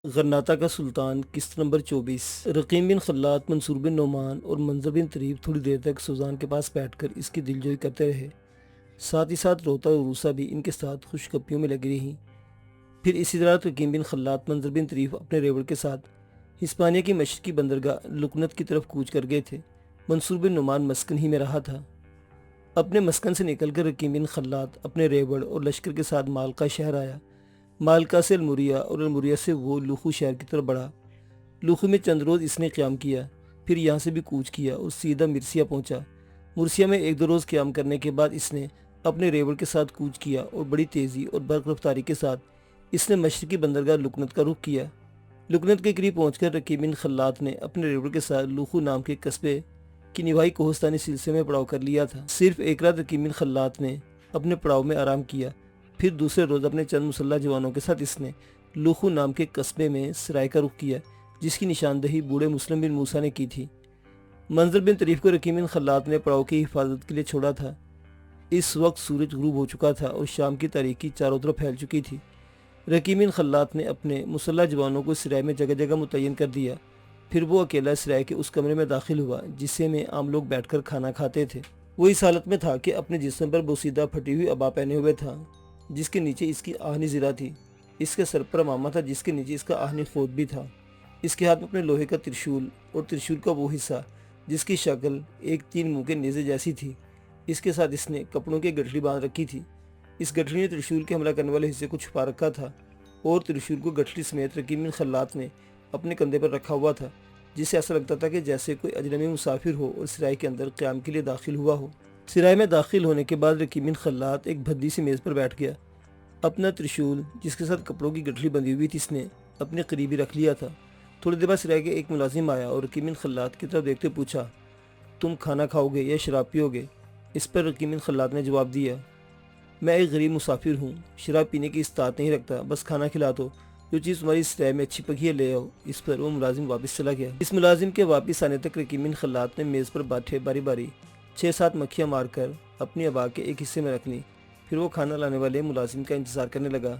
غرناطہ کا سلطان قسط نمبر 24۔ رقیم بن خلات، منصور بن نعمان اور منظر بن طریف تھوڑی دیر تک سوزان کے پاس بیٹھ کر اس کی دلجوئی کرتے رہے، ساتھ ہی ساتھ روتا اور روسا بھی ان کے ساتھ خوش گپیوں میں لگی رہی۔ پھر اسی طرح رقیم بن خلات، منظر بن طریف اپنے ریوڑ کے ساتھ ہسپانیہ کی مشرقی بندرگاہ لکنت کی طرف کوچ کر گئے تھے۔ منصور بن نعمان مسکن ہی میں رہا تھا۔ اپنے مسکن سے نکل کر رقیم بن خلات اپنے ریوڑ اور لشکر کے ساتھ مالکا شہر آیا۔ مالکا سے الموریا اور الموریا سے وہ لوخو شہر کی طرف بڑھا۔ لوخو میں چند روز اس نے قیام کیا، پھر یہاں سے بھی کوچ کیا اور سیدھا مرسیا پہنچا۔ مرسیا میں ایک دو روز قیام کرنے کے بعد اس نے اپنے ریوڑ کے ساتھ کوچ کیا اور بڑی تیزی اور برق رفتاری کے ساتھ اس نے مشرقی بندرگاہ لکنت کا رخ کیا۔ لکنت کے قریب پہنچ کر رقیم بن خلات نے اپنے ریوڑ کے ساتھ لوخو نام کے قصبے کی نوائی کوہستانی سلسلے میں پڑاؤ کر لیا تھا۔ صرف ایک رات رقیم بن خلات نے اپنے پڑاؤ میں آرام کیا، پھر دوسرے روز اپنے چند مسلح جوانوں کے ساتھ اس نے لوخو نام کے قصبے میں سرائے کا رخ کیا، جس کی نشاندہی بوڑھے مسلم بن موسیٰ نے کی تھی۔ منظر بن طریف کو رقیم بن خلات نے پڑاؤ کی حفاظت کے لیے چھوڑا تھا۔ اس وقت سورج غروب ہو چکا تھا اور شام کی تاریکی چاروں طرف پھیل چکی تھی۔ رقیم بن خلات نے اپنے مسلح جوانوں کو سرائے میں جگہ جگہ متعین کر دیا، پھر وہ اکیلا سرائے کے اس کمرے میں داخل ہوا جس میں عام لوگ بیٹھ کر کھانا کھاتے تھے۔ وہ اس حالت میں تھا کہ اپنے جسم پر بوسیدہ پھٹی ہوئی عبا پہنے ہوئے تھا، جس کے نیچے اس کی آہنی زرہ تھی۔ اس کے سر پر امامہ تھا جس کے نیچے اس کا آہنی خود بھی تھا۔ اس کے ہاتھ میں اپنے لوہے کا ترشول اور ترشول کا وہ حصہ جس کی شکل ایک 3 منہ کے نیزے جیسی تھی۔ اس کے ساتھ اس نے کپڑوں کی گٹھڑی باندھ رکھی تھی۔ اس گٹھڑی نے ترشول کے حملہ کرنے والے حصے کو چھپا رکھا تھا اور ترشول کو گٹھڑی سمیت رقیم بن خلات نے اپنے کندھے پر رکھا ہوا تھا، جس سے ایسا لگتا تھا کہ جیسے کوئی اجنبی مسافر ہو اور سرائے کے اندر قیام کے لیے داخل ہوا ہو۔ سرائے میں داخل ہونے کے بعد رقیم بن خلات ایک بھدی سی میز پر بیٹھ گیا۔ اپنا ترشول جس کے ساتھ کپڑوں کی گٹھڑی بندھی ہوئی تھی اس نے اپنے قریب ہی رکھ لیا تھا۔ تھوڑی دیر بعد سرائے کے ایک ملازم آیا اور رقیم بن خلات کی طرف دیکھتے پوچھا، تم کھانا کھاؤ گے یا شراب پیو گے؟ اس پر رقیم بن خلات نے جواب دیا، میں ایک غریب مسافر ہوں، شراب پینے کی استطاعت نہیں رکھتا، بس کھانا کھلا دو، جو چیز تمہاری سرائے میں اچھی پکی ہے لے آؤ۔ اس پر وہ ملازم واپس چلا گیا۔ اس ملازم کے واپس آنے تک رقیم بن خلات نے میز پر بیٹھے باری باری 6-7 مکھیاں مار کر اپنی عبا کے ایک حصے میں رکھ لیں۔ پھر وہ کھانا لانے والے ملازم کا انتظار کرنے لگا۔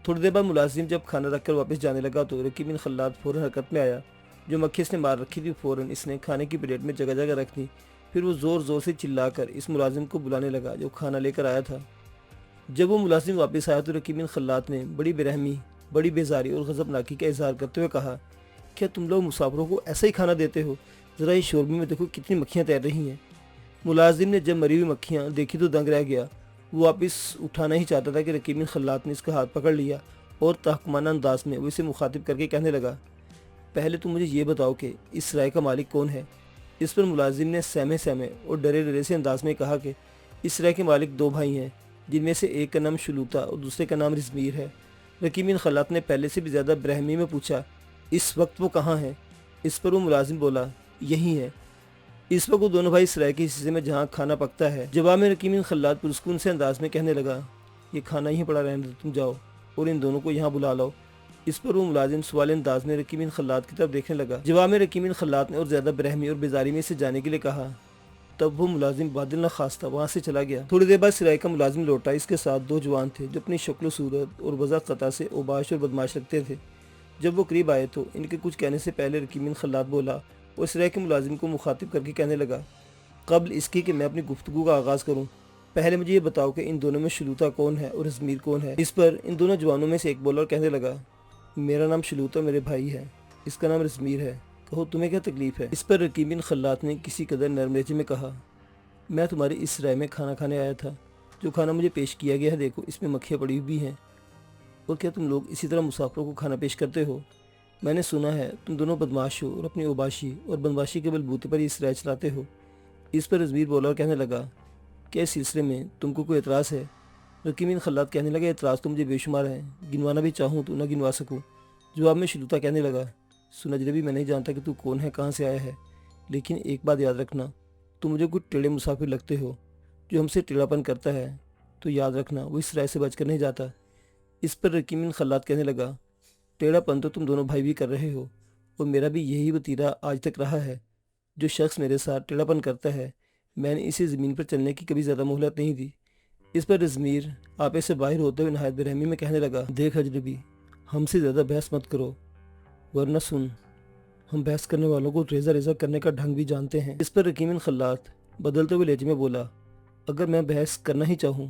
تھوڑی دیر بعد ملازم جب کھانا رکھ کر واپس جانے لگا تو رقیم بن خلات فوراً حرکت میں آیا۔ جو مکھی اس نے مار رکھی تھی فوراً اس نے کھانے کی پلیٹ میں جگہ جگہ رکھ دی۔ پھر وہ زور زور سے چلا کر اس ملازم کو بلانے لگا جو کھانا لے کر آیا تھا۔ جب وہ ملازم واپس آیا تو رقیم بن خلات نے بڑی برہمی، بڑی بیزاری اور غضبناکی کا اظہار کرتے ہوئے کہا، کیا تم لوگ مسافروں کو ایسا ہی کھانا دیتے ہو؟ ذرا اس شوربے میں دیکھو کتنی مکھیاں تیر رہی ہیں۔ ملازم نے جب مری ہوئی مکھیاں دیکھی تو دنگ رہ گیا۔ وہ واپس اٹھانا ہی چاہتا تھا کہ رقیم بن خلات نے اس کا ہاتھ پکڑ لیا اور تحکمانہ انداز میں وہ اسے مخاطب کر کے کہنے لگا، پہلے تم مجھے یہ بتاؤ کہ اس سرائے کا مالک کون ہے؟ اس پر ملازم نے سہمے سہمے اور ڈرے ڈرے سے انداز میں کہا کہ اس سرائے کے مالک 2 بھائی ہیں، جن میں سے ایک کا نام شلوتا اور دوسرے کا نام رزمیر ہے۔ رقیم بن خلات نے پہلے سے بھی زیادہ برہمی میں پوچھا، اس وقت وہ کہاں ہیں؟ اس پر وہ ملازم بولا، یہی ہے۔ اس وقت وہ دونوں بھائی سرائے کے حصے میں جہاں کھانا پکتا ہے۔ جواب میں رقیم بن خلات پرسکون سے انداز میں کہنے لگا، یہ کھانا ہی پڑا رہنے دو، تم جاؤ اور ان دونوں کو یہاں بلا لاؤ۔ اس پر وہ ملازم سوال انداز میں رقیم بن خلات کی طرف دیکھنے لگا۔ جواب میں رقیم بن خلات نے اور زیادہ برہمی اور بیزاری میں اسے جانے کے لیے کہا۔ تب وہ ملازم بادل نخواستہ وہاں سے چلا گیا۔ تھوڑی دیر بعد سرائے کا ملازم لوٹا۔ اس کے ساتھ 2 جوان تھے جو اپنی شکل و صورت اور وضع قطع سے اوباش اور بدماش لگتے تھے۔ جب وہ قریب آئے تو ان کے کچھ کہنے سے پہلے رقیم بن خلات بولا اور سرائے کے ملازم کو مخاطب کر کے کہنے لگا، قبل اس کی کہ میں اپنی گفتگو کا آغاز کروں، پہلے مجھے یہ بتاؤ کہ ان دونوں میں شلوتا کون ہے اور رزمیر کون ہے؟ اس پر ان دونوں جوانوں میں سے ایک بولا اور کہنے لگا، میرا نام شلوتا میرے بھائی ہے، اس کا نام رزمیر ہے، کہو تمہیں کیا تکلیف ہے؟ اس پر رقیم بن خلات نے کسی قدر نرم لہجے میں کہا، میں تمہاری اس سرائے میں کھانا کھانے آیا تھا، جو کھانا مجھے پیش کیا گیا ہے دیکھو اس میں مکھیاں پڑی ہوئی ہیں، اور کیا تم لوگ اسی طرح مسافروں کو کھانا پیش کرتے ہو؟ میں نے سنا ہے تم دونوں بدماش ہو اور اپنی اوباشی اور بدماشی کے بلبوتے پر یہ سرائے چلاتے ہو۔ اس پر رزمیر بولا اور کہنے لگا، کیا اس سلسلے میں تم کو کوئی اعتراض ہے؟ رقیم بن خلات کہنے لگا، اعتراض تو مجھے بے شمار ہے، گنوانا بھی چاہوں تو نہ گنوا سکوں۔ جواب میں شلوتا کہنے لگا، سن اجنبی میں نہیں جانتا کہ تو کون ہے، کہاں سے آیا ہے، لیکن ایک بات یاد رکھنا، تم مجھے کچھ ٹیڑھے مسافر لگتے ہو، جو ہم سے ٹیڑھا پن کرتا ہے تو یاد رکھنا وہ اس رائے سے بچ کر نہیں جاتا۔ اس پر رقیم بن خلات کہنے لگا، ٹیڑھا پن تو تم دونوں بھائی بھی کر رہے ہو اور میرا بھی یہی وتیرہ آج تک رہا ہے۔ جو شخص میرے ساتھ ٹیڑھا پن کرتا ہے میں نے اسے زمین پر چلنے کی کبھی زیادہ مہلت نہیں دی۔ اس پر رزمیر آپے سے باہر ہوتے ہوئے نہایت برہمی میں کہنے لگا، دیکھ اجنبی، ہم سے زیادہ بحث مت کرو، ورنہ سن، ہم بحث کرنے والوں کو ریزہ ریزہ کرنے کا ڈھنگ بھی جانتے ہیں۔ اس پر رقیب بن خلات بدلتے ہوئے لہجے میں بولا، اگر میں بحث کرنا ہی چاہوں۔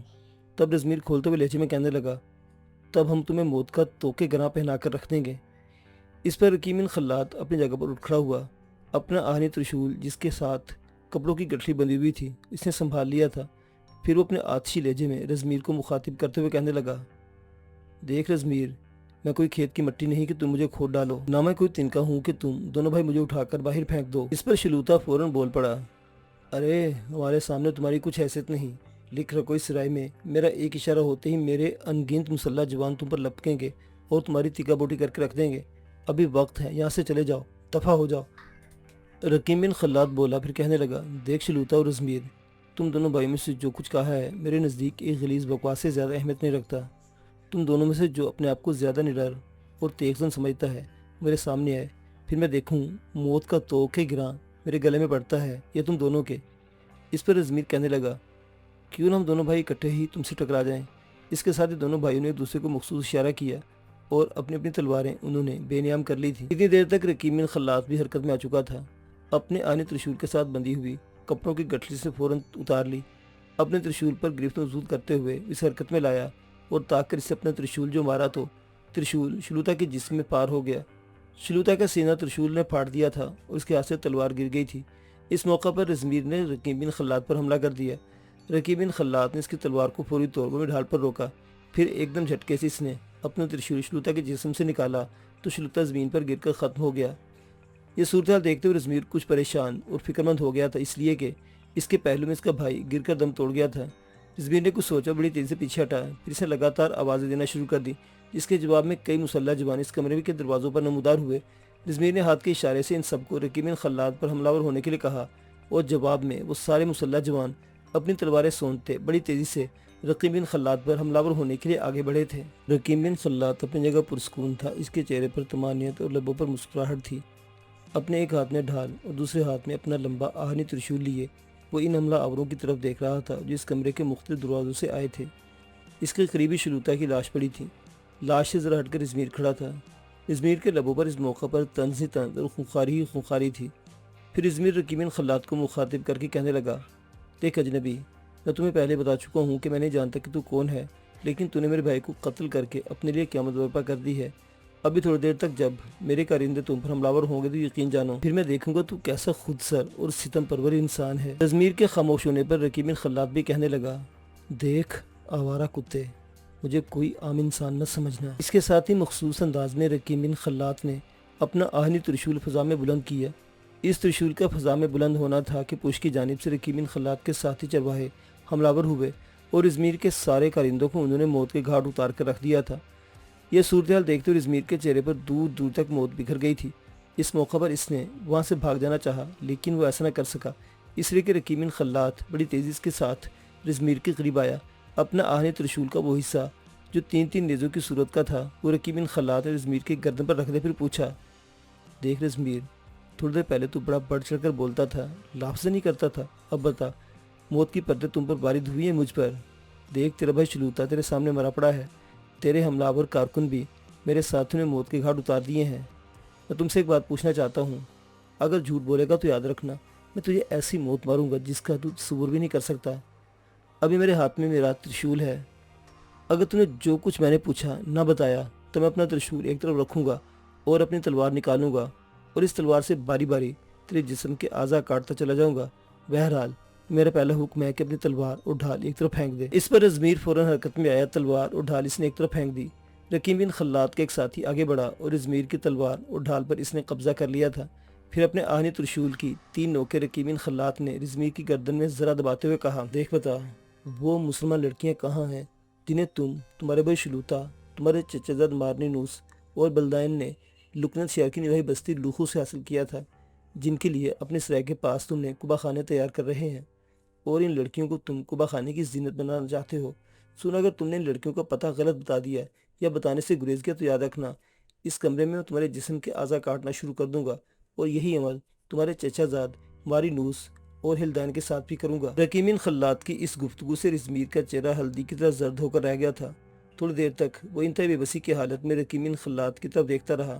تب رزمیر کھولتے ہوئے لہجے میں کہنے لگا، تب ہم تمہیں موت کا توقے گراں پہنا کر رکھ دیں گے۔ اس پر رقیب بن خلات اپنی جگہ پر اٹھ کھڑا ہوا۔ اپنا آہنی ترشول جس کے ساتھ کپڑوں کی گٹھلی بندھی ہوئی تھی اس نے سنبھال لیا تھا۔ پھر وہ اپنے آتشی لہجے میں رزمیر کو مخاطب کرتے ہوئے کہنے لگا، دیکھ رزمیر، میں کوئی کھیت کی مٹی نہیں کہ تم مجھے کھود ڈالو، نہ میں کوئی تنکا ہوں کہ تم دونوں بھائی مجھے اٹھا کر باہر پھینک دو۔ اس پر شلوتا فوراً بول پڑا، ارے ہمارے سامنے تمہاری کچھ حیثیت نہیں، لکھ رکھو اس رائے میں، میرا ایک اشارہ ہوتے ہی میرے انگنت مسلح جوان تم پر لپکیں گے اور تمہاری تکا بوٹی کر کے رکھ دیں گے۔ ابھی وقت ہے، یہاں سے چلے جاؤ، دفع ہو جاؤ۔ رقیب بن خلات بولا، پھر کہنے لگا، دیکھ شلوتا اور رزمیر، تم دونوں بھائیوں میں سے جو کچھ کہا ہے میرے نزدیک ایک غلیظ بکواس سے زیادہ اہمیت نہیں رکھتا۔ تم دونوں میں سے جو اپنے آپ کو زیادہ نڈر اور تیزن سمجھتا ہے میرے سامنے آئے، پھر میں دیکھوں موت کا توقع گراں میرے گلے میں پڑتا ہے یا تم دونوں کے۔ اس پر رزمیر کہنے لگا، کیوں نہ ہم دونوں بھائی اکٹھے ہی تم سے ٹکرا جائیں۔ اس کے ساتھ ہی دونوں بھائیوں نے ایک دوسرے کو مخصوص اشارہ کیا اور اپنی اپنی تلواریں انہوں نے بے نیام کر لی تھی۔ اتنی دیر تک رقیب بن خلات بھی حرکت میں آ چکا تھا۔ اپنے آنے ترشول کے ساتھ بندھی ہوئی کپڑوں کی گٹھلی سے فوراً اتار لی، اپنے ترشول پر گرفت محسوس کرتے ہوئے اس حرکت میں لایا اور تاک کر اسے اپنا ترشول جو مارا تو ترشول شلوتا کے جسم میں پار ہو گیا۔ شلوتا کا سینہ ترشول نے پھاڑ دیا تھا اور اس کے ہاتھ سے تلوار گر گئی تھی۔ اس موقع پر رزمیر نے رقیب بن خلات پر حملہ کر دیا۔ رقیب بن خلات نے اس کی تلوار کو فوری طور پر ڈھال پر روکا، پھر ایک دم جھٹکے سے اس نے اپنا ترشول شلوتا کے جسم سے نکالا تو شلوتا زمین پر گر کر ختم ہو گیا۔ یہ صورتحال دیکھتے ہوئے رزمیر کچھ پریشان اور فکر مند ہو گیا تھا، اس لیے کہ اس کے پہلو میں اس کا بھائی گر کر دم توڑ گیا تھا۔ رزمیر نے کچھ سوچا، بڑی تیزی سے پیچھے ہٹا، پھر اس نے لگاتار آوازیں دینا شروع کر دی، جس کے جواب میں کئی مسلح جوان اس کمرے کے دروازوں پر نمودار ہوئے۔ رزمیر نے ہاتھ کے اشارے سے ان سب کو رقیب بن خلات پر حملہ ور ہونے کے لیے کہا اور جواب میں وہ سارے مسلح جوان اپنی تلواریں سونتتے بڑی تیزی سے رقیب بن خلات پر حملہ ور ہونے کے لیے آگے بڑھے تھے۔ رقیب بن خلات اپنی جگہ پرسکون تھا، اس کے چہرے پر طمانینت اور لبوں پر مسکراہٹ تھی۔ اپنے ایک ہاتھ میں ڈھال اور دوسرے ہاتھ میں اپنا لمبا آہنی ترشول لیے وہ ان حملہ آوروں کی طرف دیکھ رہا تھا جو اس کمرے کے مختلف دروازوں سے آئے تھے۔ اس کے قریبی شلوتا کی لاش پڑی تھی، لاش سے ذرا ہٹ کر رزمیر کھڑا تھا۔ رزمیر کے لبوں پر اس موقع پر طنز ہی طنز اور خونخاری ہی خونخاری تھی۔ پھر رزمیر رقیب بن خلات کو مخاطب کر کے کہنے لگا، دیکھ اجنبی، میں تمہیں پہلے بتا چکا ہوں کہ میں نہیں جانتا کہ تو کون ہے، لیکن تو نے میرے بھائی کو قتل کر کے اپنے لیے قیامت برپا کر دی ہے۔ ابھی تھوڑی دیر تک جب میرے کارندے تم پر حملہ ور ہوں گے تو یقین جانو، پھر میں دیکھوں گا تو کیسا خود سر اور ستم پرور انسان ہے۔ رزمیر کے خاموش ہونے پر رقیب بن خلات بھی کہنے لگا، دیکھ آوارہ کتے، مجھے کوئی عام انسان نہ سمجھنا۔ اس کے ساتھ ہی مخصوص انداز میں رقیب بن خلات نے اپنا آہنی ترشول فضا میں بلند کیا۔ اس ترشول کا فضا میں بلند ہونا تھا کہ پشت کی جانب سے رقیب بن خلات کے ساتھی چرواہے حملہ ور ہوئے اور رزمیر کے سارے کارندوں کو انہوں نے موت کے گھاٹ اتار کر رکھ دیا تھا۔ یہ صورتحال دیکھتے ہوئے رزمیر کے چہرے پر دور دور تک موت بکھر گئی تھی۔ اس موقع پر اس نے وہاں سے بھاگ جانا چاہا، لیکن وہ ایسا نہ کر سکا، اس لیے کہ رقیب بن خلات بڑی تیزی کے ساتھ رزمیر کے قریب آیا۔ اپنا آہنی ترشول کا وہ حصہ جو تین تین نیزوں کی صورت کا تھا وہ رقیب بن خلات نے رزمیر کے گردن پر رکھ دے، پھر پوچھا، دیکھ رزمیر، تھوڑی دیر پہلے تو بڑا بڑھ چڑھ کر بولتا تھا، لفظ نہیں کرتا تھا، اب بتا، موت کی پردے تم پر بارد ہوئی ہیں مجھ پر؟ دیکھ تیرا بھائی شلوتا تیرے سامنے مرا پڑا ہے، تیرے حملہ آور کارکن بھی میرے ساتھیوں نے موت کے گھاٹ اتار دیے ہیں۔ میں تم سے ایک بات پوچھنا چاہتا ہوں، اگر جھوٹ بولے گا تو یاد رکھنا میں تجھے ایسی موت ماروں گا جس کا تو تصور بھی نہیں کر سکتا۔ ابھی میرے ہاتھ میں میرا ترشول ہے، اگر تم نے جو کچھ میں نے پوچھا نہ بتایا تو میں اپنا ترشول ایک طرف رکھوں گا اور اپنی تلوار نکالوں گا اور اس تلوار سے باری باری تیرے جسم کے اعضاء کاٹتا چلا جاؤں گا۔ بہرحال میرا پہلا حکم ہے کہ اپنی تلوار اور ڈھال ایک طرف پھینک دے۔ اس پر رزمیر فوراً حرکت میں آیا، تلوار اور ڈھال اس نے ایک طرف پھینک دی۔ رقیب بن خلات کے ایک ساتھی آگے بڑھا اور رزمیر کی تلوار اور ڈھال پر اس نے قبضہ کر لیا تھا۔ پھر اپنے آہنی ترشول کی تین نوکیں رقیب بن خلات نے رزمیر کی گردن میں ذرا دباتے ہوئے کہا، دیکھ بتا، وہ مسلمان لڑکیاں کہاں ہیں جنہیں تمہارے بھائی شلوتا، تمہارے چچا زاد مارنینوس اور بلدائن نے لکنت شہر کی نواحی بستی لوخو سے حاصل کیا تھا، جن کے لیے اپنے سرائے کے پاس تم نے قبا خانے تیار کر رہے ہیں، اور ان لڑکیوں کو تم قبا خانے کی زینت بنانا چاہتے ہو۔ سن، اگر تم نے ان لڑکیوں کا پتہ غلط بتا دیا یا بتانے سے گریز کیا تو یاد رکھنا، اس کمرے میں تمہارے جسم کے اعضاء کاٹنا شروع کر دوں گا، اور یہی عمل تمہارے چچا زاد مارینوس اور ہلدان کے ساتھ بھی کروں گا۔ رقیب بن خلات کی اس گفتگو سے رزمیر کا چہرہ ہلدی کی طرح زرد ہو کر رہ گیا تھا۔ تھوڑی دیر تک وہ انتہائی بے بسی کی حالت میں رقیب بن خلات کی طرف دیکھتا رہا،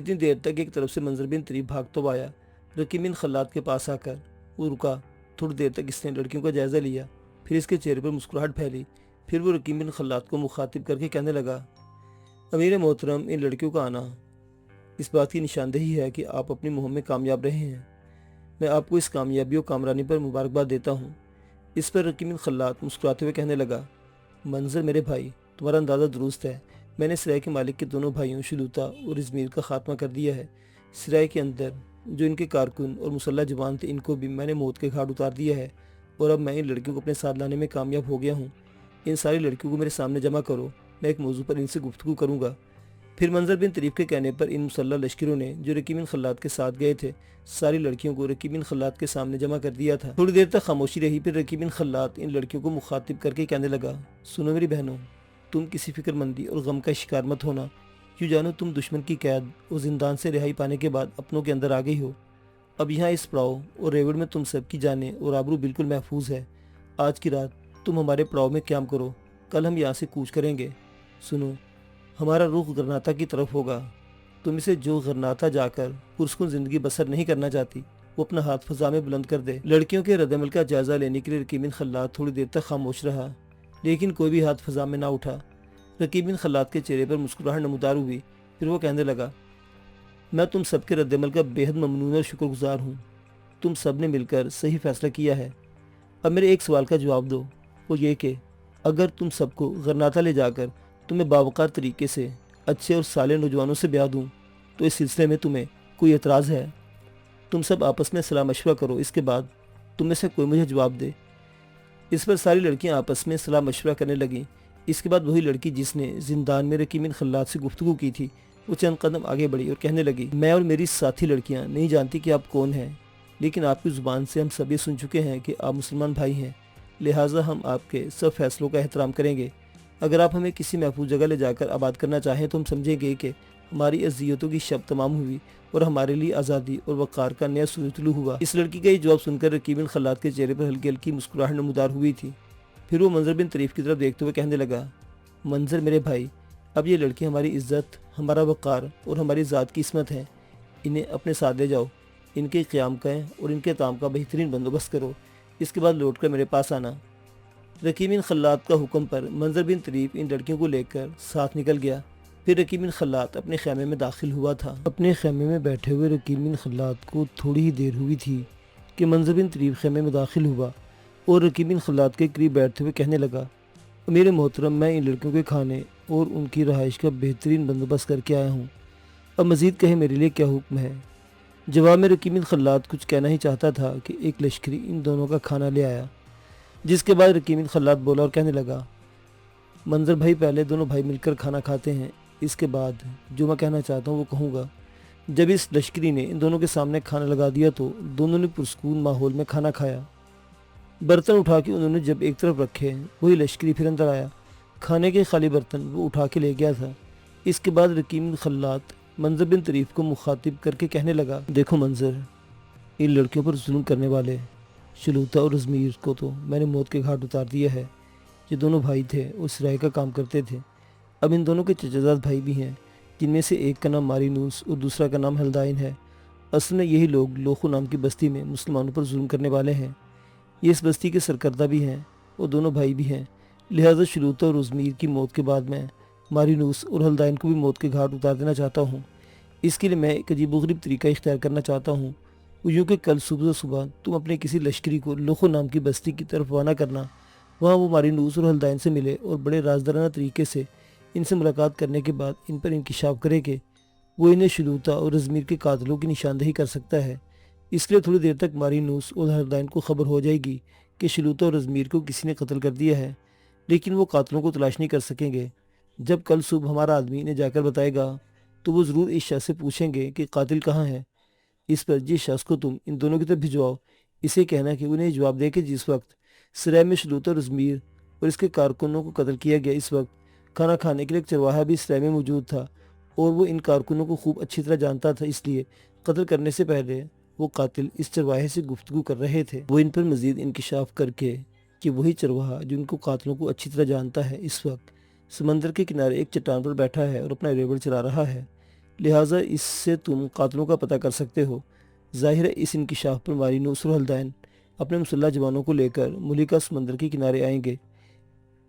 اتنی دیر تک ایک طرف سے منظر بن طریف بھاگتا ہوا آیا۔ رقیب بن خلاد کے پاس آ کر وہ رکا۔ تھوڑی دیر تک اس نے لڑکیوں کا جائزہ لیا، پھر اس کے چہرے پر مسکراہٹ پھیلی۔ پھر وہ رقیب بن خلاد کو مخاطب کر کے کہنے لگا، امیر محترم، ان لڑکیوں کا آنا اس بات کی نشاندہی ہے کہ آپ اپنی مہم میں کامیاب رہے ہیں۔ میں آپ کو اس کامیابی و کامرانی پر مبارکباد دیتا ہوں۔ اس پر رقیب بن خلاد مسکراتے ہوئے کہنے لگا، منظر میرے بھائی، تمہارا اندازہ درست ہے۔ میں نے سرائے کے مالک کے دونوں بھائیوں شلوتا اور ازمیر کا خاتمہ کر دیا ہے۔ سرائے کے اندر جو ان کے کارکن اور مسلح جوان تھے، ان کو بھی میں نے موت کے گھاٹ اتار دیا ہے، اور اب میں ان لڑکیوں کو اپنے ساتھ لانے میں کامیاب ہو گیا ہوں۔ ان ساری لڑکیوں کو میرے سامنے جمع کرو، میں ایک موضوع پر ان سے گفتگو کروں گا۔ پھر منظر بن طریف کے کہنے پر ان مسلح لشکروں نے جو رقیب بن خلاد کے ساتھ گئے تھے، ساری لڑکیوں کو رقیب بن خلاد کے سامنے جمع کر دیا تھا۔ تھوڑی دیر تک خاموشی رہی، پھر رقیب بن خلاد ان لڑکیوں کو مخاطب کر کے کہنے لگا، سنو میری بہنوں، تم کسی فکر مندی اور غم کا شکار مت ہونا۔ یوں جانو تم دشمن کی قید اور زندان سے رہائی پانے کے بعد اپنوں کے اندر آ گئی ہو۔ اب یہاں اس پڑاؤ اور ریوڑ میں تم سب کی جانیں اور آبرو بالکل محفوظ ہے۔ آج کی رات تم ہمارے پڑاؤ میں قیام کرو، کل ہم یہاں سے کوچ کریں گے۔ سنو، ہمارا رخ غرناطہ کی طرف ہوگا۔ تم اسے جو غرناطہ جا کر پرسکون زندگی بسر نہیں کرنا چاہتی، وہ اپنا ہاتھ فضا میں بلند کر دے۔ لڑکیوں کے رد عمل کا جائزہ لینے کے لیے رقیب بن خلاد تھوڑی دیر تک خاموش رہا، لیکن کوئی بھی ہاتھ فضا میں نہ اٹھا۔ رقیب بن خلاد کے چہرے پر مسکراہٹ نمودار ہوئی، پھر وہ کہنے لگا، میں تم سب کے رد عمل کا بے حد ممنون اور شکر گزار ہوں۔ تم سب نے مل کر صحیح فیصلہ کیا ہے۔ اب میرے ایک سوال کا جواب دو، وہ یہ کہ اگر تم سب کو غرناطہ لے جا کر تمہیں باوقار طریقے سے اچھے اور صالح نوجوانوں سے بیاہ دوں تو اس سلسلے میں تمہیں کوئی اعتراض ہے؟ تم سب آپس میں صلاح مشورہ کرو، اس کے بعد تم میں سے کوئی مجھے جواب دے۔ اس پر ساری لڑکیاں آپس میں صلاح مشورہ کرنے لگیں۔ اس کے بعد وہی لڑکی جس نے زندان میں رقیب بن خلاد سے گفتگو کی تھی، وہ چند قدم آگے بڑھی اور کہنے لگی، میں اور میری ساتھی لڑکیاں نہیں جانتی کہ آپ کون ہیں، لیکن آپ کی زبان سے ہم سب یہ سن چکے ہیں کہ آپ مسلمان بھائی ہیں، لہٰذا ہم آپ کے سب فیصلوں کا احترام کریں گے۔ اگر آپ ہمیں کسی محفوظ جگہ لے جا کر آباد کرنا چاہیں تو ہم سمجھیں گے کہ ہماری اذیتوں کی شب تمام ہوئی اور ہمارے لیے آزادی اور وقار کا نیا سورج طلوع ہوا۔ اس لڑکی کا یہ جواب سن کر رقیب بن خلاد کے چہرے پر ہلکی ہلکی مسکراہٹ نمودار ہوئی تھی۔ پھر وہ منظر بن طریف کی طرف دیکھتے ہوئے کہنے لگا، منظر میرے بھائی، اب یہ لڑکی ہماری عزت، ہمارا وقار اور ہماری ذات کی عصمت ہے۔ انہیں اپنے ساتھ لے جاؤ، ان کے قیام کا اور ان کے تام کا بہترین بندوبست کرو، اس کے بعد لوٹ کر میرے پاس آنا۔ رقیب بن خلاد کا حکم پر منظر بن طریف ان لڑکیوں کو لے کر ساتھ نکل گیا۔ پھر رقیب بن خلاد اپنے خیمے میں داخل ہوا تھا۔ اپنے خیمے میں بیٹھے ہوئے رقیب بن خلاد کو تھوڑی ہی دیر ہوئی تھی کہ منظر بن طریف خیمے میں داخل ہوا اور رقیب بن خلاد کے قریب بیٹھتے ہوئے کہنے لگا، میرے محترم، میں ان لڑکیوں کے کھانے اور ان کی رہائش کا بہترین بندوبست کر کے آیا ہوں، اب مزید کہیں میرے لیے کیا حکم ہے؟ جواب میں رقیب بن خلاد کچھ کہنا ہی چاہتا تھا کہ ایک لشکری ان دونوں کا کھانا لے آیا، جس کے بعد رقیب بن خلاد بولا اور کہنے لگا، منظر بھائی، پہلے دونوں بھائی مل کر کھانا کھاتے ہیں، اس کے بعد جو میں کہنا چاہتا ہوں وہ کہوں گا۔ جب اس لشکری نے ان دونوں کے سامنے کھانا لگا دیا تو دونوں نے پرسکون ماحول میں کھانا کھایا۔ برتن اٹھا کے انہوں نے جب ایک طرف رکھے، وہی لشکری پھر اندر آیا۔ کھانے کے خالی برتن وہ اٹھا کے لے گیا تھا۔ اس کے بعد رقیب بن خلاد منظر بن طریف کو مخاطب کر کے کہنے لگا، دیکھو منظر، ان لڑکیوں پر ظلم کرنے والے شلوتا اور ازمیر کو تو میں نے موت کے گھاٹ اتار دیا ہے۔ یہ دونوں بھائی تھے اور سرائے کا کام کرتے تھے۔ اب ان دونوں کے چچا زاد بھائی بھی ہیں، جن میں سے ایک کا نام مارینوس اور دوسرا کا نام ہلدائن ہے۔ اصل میں یہی لوگ لوخو نام کی بستی میں مسلمانوں پر ظلم کرنے والے ہیں۔ یہ اس بستی کے سرکردہ بھی ہیں اور دونوں بھائی بھی ہیں، لہٰذا شلوتا اور ازمیر کی موت کے بعد میں مارینوس اور ہلدائن کو بھی موت کے گھاٹ اتار دینا چاہتا ہوں۔ اس کے لیے میں ایک عجیب و غریب طریقہ اختیار کرنا چاہتا ہوں، وہ یوں کہ کل صبح تم اپنے کسی لشکری کو لوخو نام کی بستی کی طرف روانہ کرنا، وہاں وہ مارینوس اور ہلدائن سے ملے اور بڑے رازدارانہ طریقے سے ان سے ملاقات کرنے کے بعد ان پر انکشاف کرے کہ وہ انہیں شلوتا اور ازمیر کے قاتلوں کی نشاندہی کر سکتا ہے۔ اس لیے تھوڑی دیر تک مارینوس اور ہلدائن کو خبر ہو جائے گی کہ شلوتا اور ازمیر کو کسی نے قتل کر دیا ہے، لیکن وہ قاتلوں کو تلاش نہیں کر سکیں گے۔ جب کل صبح ہمارا آدمی انہیں جا کر بتائے گا تو وہ ضرور اس شخص سے پوچھیں گے کہ قاتل کہاں ہے۔ اس پر جس شخص کو تم ان دونوں کی طرف بھجواؤ، اسے کہنا کہ انہیں جواب دے کہ جس وقت سرائے میں شلوتا اور ازمیر اور اس کے کارکنوں کو قتل کیا گیا، اس وقت کھانا کھانے کے لیے ایک چرواہا بھی سرائے میں موجود تھا اور وہ ان کارکنوں کو خوب اچھی طرح جانتا تھا، اس لیے قتل کرنے سے پہلے وہ قاتل اس چرواہے سے گفتگو کر رہے تھے۔ وہ ان پر مزید انکشاف کر کے کہ وہی چرواہا جو ان کو قاتلوں کو اچھی طرح جانتا ہے، اس وقت سمندر کے کنارے ایک چٹان پر بیٹھا ہے اور اپنا ریوڑ چلا رہا ہے، لہٰذا اس سے تم قاتلوں کا پتہ کر سکتے ہو۔ ظاہر ہے اس انکشاف پر ماری نصر الدین اپنے مسلح جوانوں کو لے کر ملکہ سمندر کے کنارے آئیں گے۔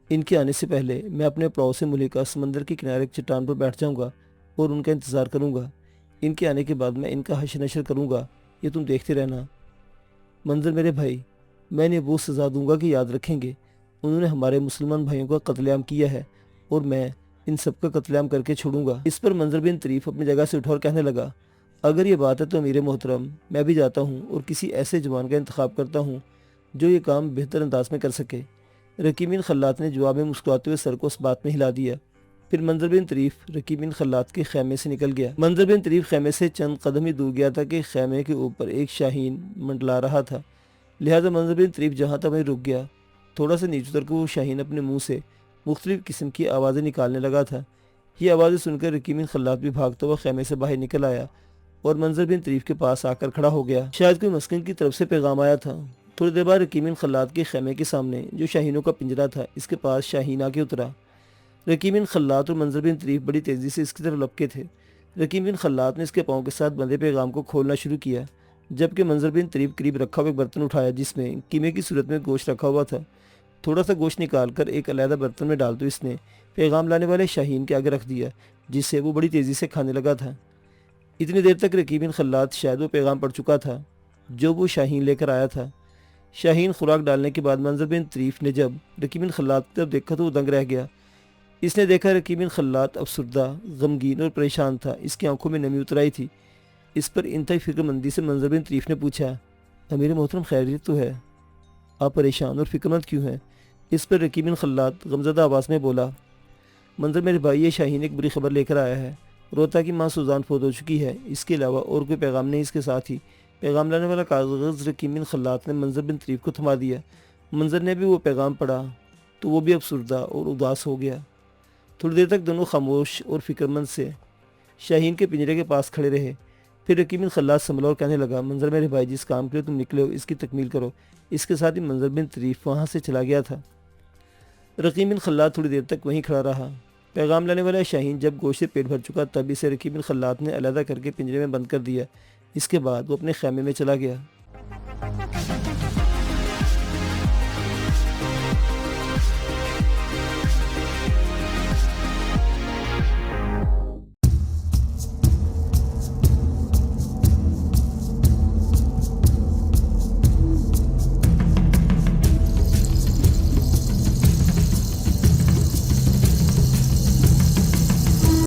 ان کے آنے سے پہلے میں اپنے پڑاؤ سے ملکہ سمندر کے کنارے ایک چٹان پر بیٹھ جاؤں گا اور ان کا انتظار کروں گا۔ ان کے آنے کے بعد میں ان کا حشر نشر کروں گا، یہ تم دیکھتے رہنا۔ منظر میرے بھائی، میں انہیں وہ سزا دوں گا کہ یاد رکھیں گے انہوں نے ہمارے مسلمان بھائیوں کا قتل عام کیا ہے اور میں ان سب کا قتل عام کر کے چھوڑوں گا۔ اس پر منظر بن طریف اپنی جگہ سے اٹھا اور کہنے لگا، اگر یہ بات ہے تو امیر محترم، میں بھی جاتا ہوں اور کسی ایسے جوان کا انتخاب کرتا ہوں جو یہ کام بہتر انداز میں کر سکے۔ رقیب بن خلات نے جواب میں مسکراتے ہوئے سر کو اس بات میں ہلا دیا۔ پھر منظر بن طریف رقیب بن خلات کے خیمے سے نکل گیا۔ منظر بن طریف خیمے سے چند قدم ہی دور گیا تھا کہ خیمے کے اوپر ایک شاہین منڈلا رہا تھا، لہذا منظر بن طریف جہاں تھا وہیں رک گیا۔ تھوڑا سا نیچے اتر کے وہ شاہین اپنے منہ سے مختلف قسم کی آوازیں نکالنے لگا تھا۔ یہ آوازیں سن کر رقیب بن خلات بھی بھاگتا ہوا خیمے سے باہر نکل آیا اور منظر بن طریف کے پاس آ کر کھڑا ہو گیا۔ شاید کوئی مسکن کی طرف سے پیغام آیا تھا۔ تھوڑی دیر بعد رقیب بن خلات کے خیمے کے سامنے جو شاہینوں کا پنجرا تھا، اس کے پاس شاہین آ کے اترا۔ رقیب بن خلات اور منظر بن طریف بڑی تیزی سے اس کی طرف لپکے تھے۔ رقیب بن خلات نے اس کے پاؤں کے ساتھ بندھے پیغام کو کھولنا شروع کیا، جبکہ منظر بن طریف قریب رکھا ہوا ایک برتن اٹھایا جس میں قیمے کی صورت میں گوشت رکھا ہوا تھا۔ تھوڑا سا گوشت نکال کر ایک علیحدہ برتن میں ڈال تو اس نے پیغام لانے والے شاہین کے آگے رکھ دیا، جس سے وہ بڑی تیزی سے کھانے لگا تھا۔ اتنی دیر تک رقیب بن خلات شاید وہ پیغام پڑھ چکا تھا جو وہ شاہین لے کر آیا تھا۔ شاہین خوراک ڈالنے کے بعد منظر بن طریف نے جب رقیب بن خلات کی طرف دیکھا تو وہ دنگ رہ گیا۔ اس نے دیکھا رقیب بن خلات افسردہ، غمگین اور پریشان تھا، اس کی آنکھوں میں نمی اتر آئی تھی۔ اس پر انتہائی فکر مندی سے منظر بن طریف نے پوچھا، امیر محترم خیریت تو ہے؟ آپ پریشان اور فکر مند کیوں ہیں؟ اس پر رقیب بن خلات غمزدہ آواز میں بولا، منظر میرے بھائی، یہ شاہین ایک بری خبر لے کر آیا ہے۔ روتا کی ماں سوزان فوت ہو چکی ہے، اس کے علاوہ اور کوئی پیغام نہیں۔ اس کے ساتھ ہی پیغام لانے والا کاغذ رقیب بن خلات نے منظر بن طریف کو تھما دیا۔ منظر نے بھی وہ پیغام پڑھا تو وہ بھی افسردہ اور اداس ہو گیا۔ تھوڑی دیر تک دونوں خاموش اور فکر مند سے شاہین کے پنجرے کے پاس کھڑے رہے۔ پھر رقیب بن خلات سنبھلا اور کہنے لگا، منظر میرے بھائی، جس کام کے لیے تم نکلے ہو اس کی تکمیل کرو۔ اس کے ساتھ ہی منظر بن طریف وہاں سے چلا گیا تھا۔ رقیب بن خلات تھوڑی دیر تک وہیں کھڑا رہا۔ پیغام لانے والا شاہین جب گوشت سے پیٹ بھر چکا تب اسے رقیب بن خلات نے علیحدہ کر کے پنجرے میں بند کر دیا۔ اس کے بعد وہ اپنے خیمے میں چلا گیا۔